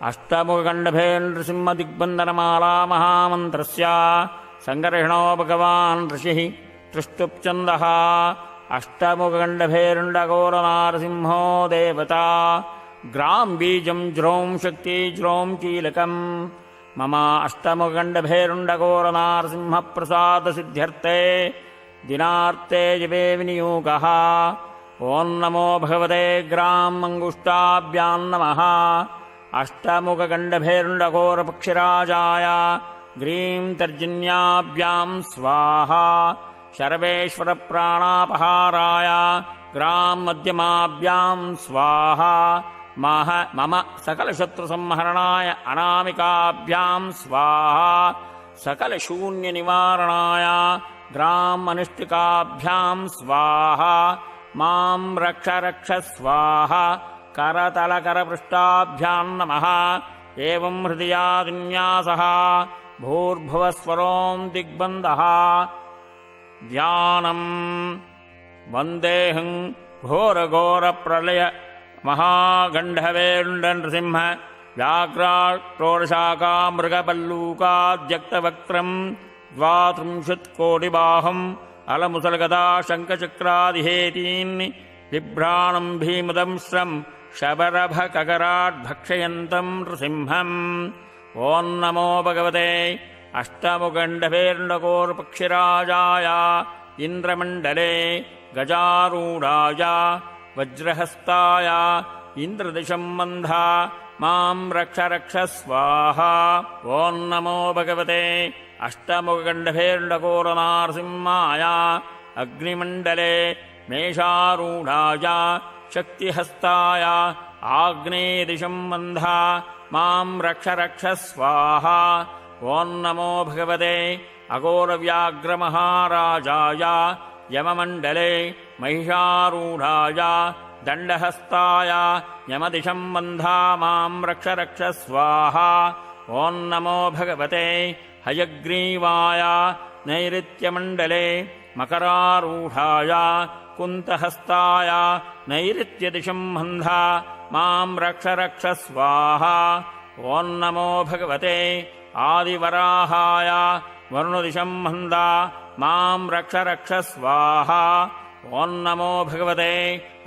अष्टमुखगण्डभेर्नृसिंहदिग्बन्धनमाला महामन्त्रस्य सङ्कर्षणो भगवान् ऋषिः तृष्टुप्छन्दः अष्टमुखगण्डभेरुण्डघोरनारसिंहो देवता ग्रां बीजं ज्रों शक्ति ज्रों कीलकम् मम अष्टमुखगण्डभेरुण्डघोरनारसिंहप्रसादसिद्ध्यर्थे दिनार्थे जपे विनियोगः। ॐ नमो भगवते ग्रां अङ्गुष्ठाभ्यां नमः। अष्टमुखगण्डभेरुण्डघोरपक्षिराजाय ग्रीं तर्जन्याभ्यां स्वाहा। शर्वेश्वरप्राणापहाराय ग्रां मध्यमाभ्यां स्वाहा। मम सकलशत्रुसंहरणाय अनामिकाभ्यां स्वाहा। सकलशून्यनिवारणाय ग्रां अनिष्टिकाभ्यां स्वाहा। मां रक्ष रक्ष स्वाहा। करतलकरपृष्ठाभ्यां नमः। एवं हृदयादिन्यासः भूर्भुवस्वरों दिग्बन्धः। ध्यानम् वन्देऽहं घोरघोरप्रलय महागण्डभेरुण्डनृसिंह व्याघ्राक्रोडशाखा मृगपल्लूकाद्यक्तवक्त्रम् द्वात्रिंशत्कोटिबाहम् अलमुसलगदा शङ्खचक्रादिहेतीन् बिभ्राणम् भीमदंश्रम् शबरभकगराड्भक्षयन्तम् नृसिंहम्। ॐ नमो भगवते अष्टमुखगण्डभेरुण्डघोरपक्षिराजाय इन्द्रमण्डले गजारूढाय वज्रहस्ताय इन्द्रदिशं बन्धा मां रक्ष रक्ष स्वाहा। ॐ नमो भगवते अष्टमुखगण्डभेरुण्डघोरनारसिंहाय अग्निमण्डले मेषारूढाय शक्तिहस्ताय आग्नेयदिशं बन्धा मां रक्ष रक्ष स्वाहा। ॐ नमो भगवते अघोरव्याघ्रमहाराजाय यममण्डले महिषारूढाय दण्डहस्ताय यमदिशं बन्धा मां रक्ष रक्ष स्वाहा। ॐ नमो भगवते हयग्रीवाय नैऋत्यमण्डले मकरारूढाय कुन्तहस्ताय नैऋत्यदिशं बन्धा मां रक्ष रक्ष स्वाहा। ॐ नमो भगवते आदिवराहाय वरुणदिशं बन्धा मां रक्ष रक्ष स्वाहा। ॐ नमो भगवते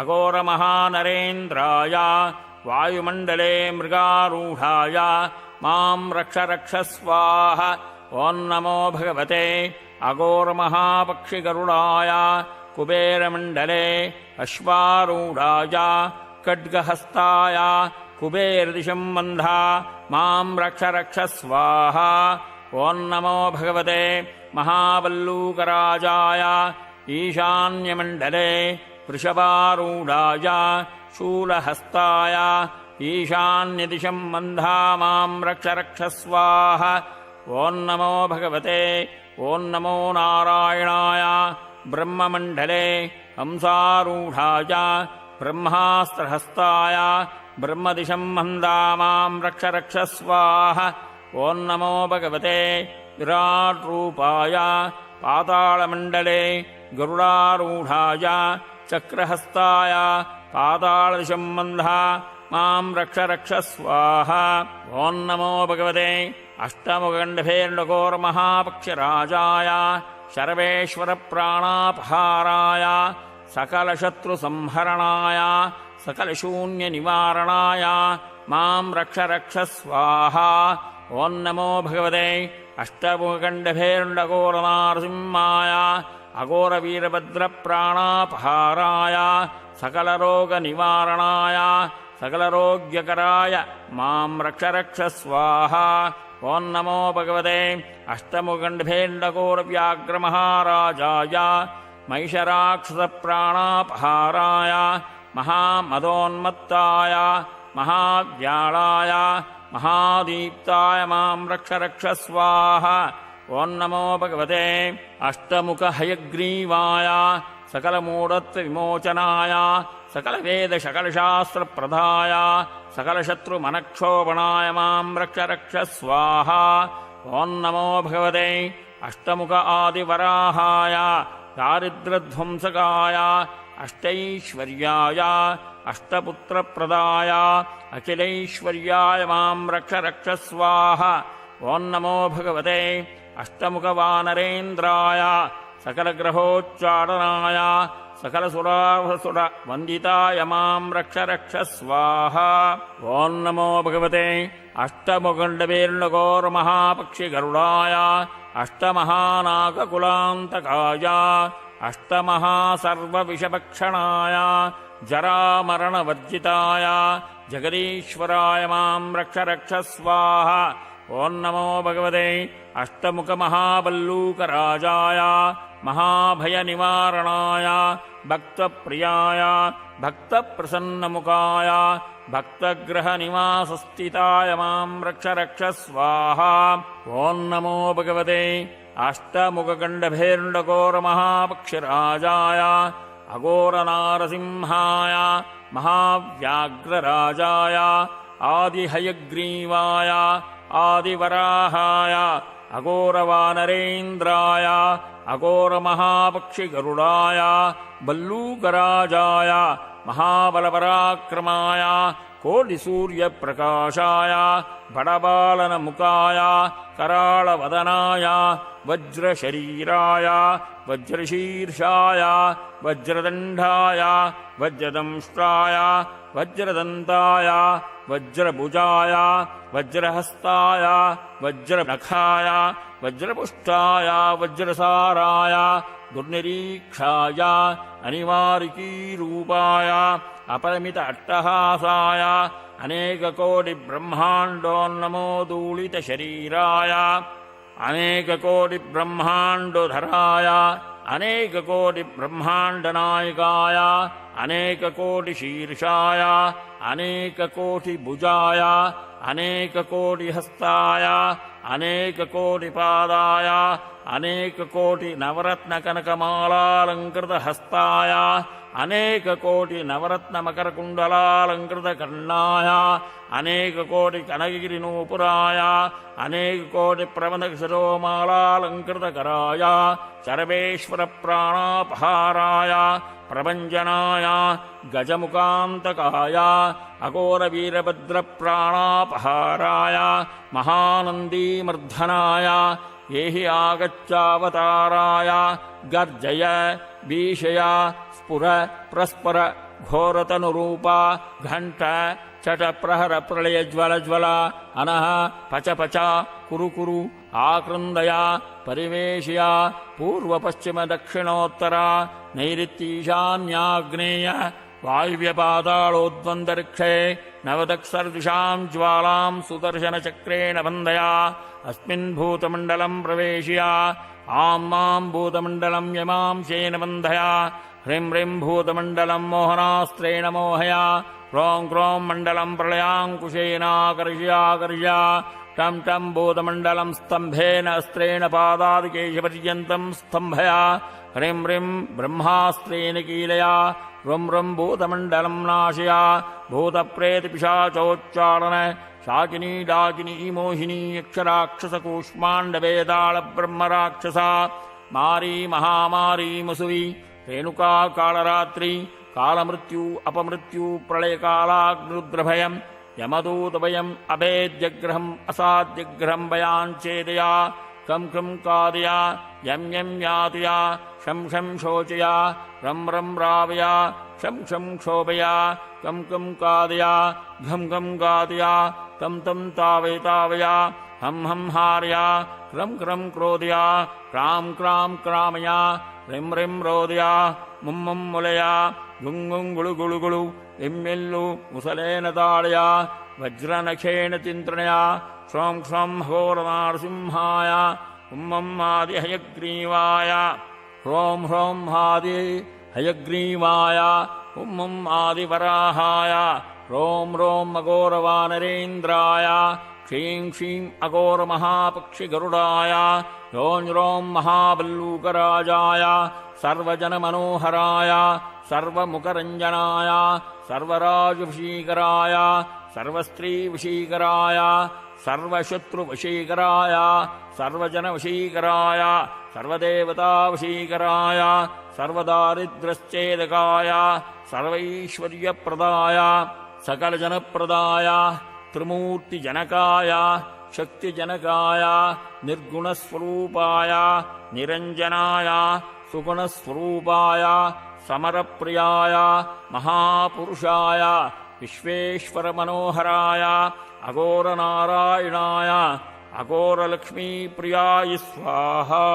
अघोरमहानरेन्द्राय वायुमण्डले मृगारूढाय मां रक्ष रक्ष स्वाहा। ॐ नमो भगवते अघोरमहापक्षिगरुडाय कुबेरमण्डले अश्वारूढाय खड्गहस्ताय कुबेरदिशं बन्धा मां रक्ष रक्ष स्वाहा। ॐ नमो भगवते महाबल्लूकराजाय ईशान्यमण्डले वृषभारूढाय शूलहस्ताय ईशान्यदिशं बन्धा मां रक्ष रक्ष स्वाहा। ॐ नमो भगवते ॐ नमो नारायणाय ब्रह्ममण्डले हंसारूढाय ब्रह्मास्त्रहस्ताय ब्रह्मदिशं बन्धा मां रक्ष रक्ष स्वाहा। ॐ नमो भगवते विराट्रूपाय पातालमण्डले गरुडारूढाय चक्रहस्ताय पातालदिशं बन्धा मां रक्ष रक्ष स्वाहा। ॐ नमो भगवते अष्टमुखगण्डभेरुण्डघोरमहापक्षिराजाय शर्वेश्वरप्राणापहाराय सकलशत्रुसंहरणाय सकलशून्यनिवारणाय मां रक्ष रक्ष स्वाहा। ॐ नमो भगवते अष्टमुखगण्डभेरुण्डघोरनारसिंहाय अघोरवीरभद्रप्राणापहाराय सकलरोगनिवारणाय सकलरोग्यकराय मां रक्ष रक्ष स्वाहा। ॐ नमो भगवते अष्टमुखगण्डभेरुण्डघोरव्याघ्रमहाराजाय महिषराक्षसप्राणापहाराय महामदोन्मत्ताय महाव्याळाय महादीप्ताय मां रक्ष रक्ष स्वाहा। ॐ नमो भगवते अष्टमुखहयग्रीवाय सकलमूढत्वविमोचनाय सकलवेदशकलशास्त्रप्रदाय सकलशत्रुमनक्षोभणाय मां रक्ष रक्ष स्वाहा। ॐ नमो भगवते अष्टमुख आदिवराहाय दारिद्र्यध्वंसकाय अष्टैश्वर्याय अष्टपुत्रप्रदाय अखिलैश्वर्याय मां रक्ष रक्ष स्वाहा। ॐ नमो भगवते अष्टमुखवानरेन्द्राय सकलग्रहोच्चाटनाय सकलसुरासुर वन्दिताय मां रक्ष रक्ष स्वाहा। ॐ नमो भगवते अष्टमुखण्डवीर्णघोरमहापक्षिगरुडाय अष्टमहानागकुलान्तकाय अष्टमहासर्वविषभक्षणाय जरामरणवर्जिताय जगदीश्वराय मां रक्ष रक्ष स्वाहा। ॐ नमो भगवते अष्टमुखमहाबल्लूकराजाय महाभयनिवारणाय भक्तप्रियाय भक्तप्रसन्नमुखाय भक्तगृहनिवासस्थिताय मां रक्ष रक्ष स्वाहा। ॐ नमो भगवते अष्टमुखगण्डभीर्णघोरमहापक्षिराजाय अघोरनारसिंहाय महाव्याघ्रराजाय आदिहयग्रीवाय आदिवराहाय अघोरवानरेन्द्राय अघोरमहापक्षिगरुडाय बल्लूकराजाय महाबलपराक्रमाय कोटिसूर्यप्रकाशाय बडबालनमुखाय कराळवदनाय वज्रशरीराय वज्रशीर्षाय वज्रदण्डाय वज्रदंष्ट्राय वज्रदन्ताय वज्रभुजाय वज्रहस्ताय वज्रनखाय वज्रपुष्टाय वज्रसाराय दुर्निरीक्षाय अनिवारिकीरूपाय अपरमित अट्टहासाय अनेककोटिब्रह्माण्डोन्नमोदूलितशरीराय अनेककोटिब्रह्माण्डोधराय अनेककोटिब्रह्माण्डनायकाय अनेककोटिशीर्षाय अनेककोटिभुजाय अनेककोटिहस्ताय अनेककोटिपादाय अनेककोटिनवरत्नकनकमालालङ्कृतहस्ताय अनेककोटिनवरत्नमकरकुण्डलालङ्कृतकर्णाय अनेककोटिकनकगिरिनूपुराय अनेककोटिप्रबन्धशिरोमालालङ्कृतकराय सर्वेश्वरप्राणापहाराय प्रभञ्जनाय गजमुखान्तकाय अघोरवीरभद्रप्राणापहाराय महानन्दीमर्धनाय येहि आगच्चावताराय गर्जय भीषय स्फुर प्रस्फुर घोरतनुरूपा घण्ट चट प्रहर प्रलय ज्वल ज्वल अनः पच पच कुरु कुरु आकृन्दय परिवेशय पूर्वपश्चिम दक्षिणोत्तर नैऋत्यीशान्याग्नेय वायुव्यपातालोद्वन्दरिक्षे नवदक्षर्दिशां ज्वालां सुदर्शनचक्रेण बन्धय अस्मिन् भूतमण्डलं प्रवेशय आं मां भूतमण्डलं यमांशेन बन्धय ह्रीं ह्रीं भूतमण्डलं मोहनास्त्रेण मोहय क्रों क्रों मण्डलं प्रलयाङ्कुशेनाकर्षयाकर्षय टं टं भूतमण्डलं स्तम्भेन अस्त्रेण पादादिकेशपर्यन्तं स्तम्भय ह्रीं ह्रीं ब्रह्मास्त्रेण कीलय रुं रुं भूतमण्डलं नाशय भूतप्रेतपिशाचोच्चारण शाकिनी डाकिनी मोहिनी यक्षराक्षसकूष्माण्डवेदालब्रह्मराक्षसा मारी महामारी मुसुवी रेणुका कालरात्रि कालमृत्यु अपमृत्यु प्रलयकालाग्निरुद्रभयम् यमदूतभयम् अभेद्यग्रहम् असाध्यग्रहम् भयाञ्चेदया कं कं कादया यं यं यातया शं शं शोचया रं रं रावया शं शं क्षोभया कं कं कादया घं घं गादया तं तं तावया हं हं हारया क्रं क्रं क्रोधया क्रां क्रां क्रामया रिं रिं रोदया मुं मुं मुलया गुं गुं गुळु गुळु गुळु इम्मिल्लु मुसलेन ताडया वज्रनखेन चिन्त्रणया क्षौं क्षौं घोरनारसिंहाय हुं आदिहयग्रीवाय ह्रौं ह्रौं आदिहयग्रीवाय हुं आदिवराहाय रों रों अघोरवानरेन्द्राय क्षीं क्षीं अघोरमहापक्षिगरुडाय रों रों महाबल्लूकराजाय सर्वजनमनोहराय सर्वमुखरञ्जनाय सर्वराजवशीकराय सर्वस्त्रीवशीकराय सर्वशत्रुवशीकराय सर्वजनवशीकराय सर्वदेवतावशीकराय सर्वदारिद्र्यश्चेदकाय सर्वैश्वर्यप्रदाय सकलजनप्रदाय त्रिमूर्तिजनकाय शक्तिजनकाय निर्गुणस्वरूपाय निरञ्जनाय सुगुणस्वरूपाय समरप्रियाय महापुरुषाय विश्वेश्वरमनोहराय अघोरनारायणाय अघोरलक्ष्मीप्रियाय स्वाहा।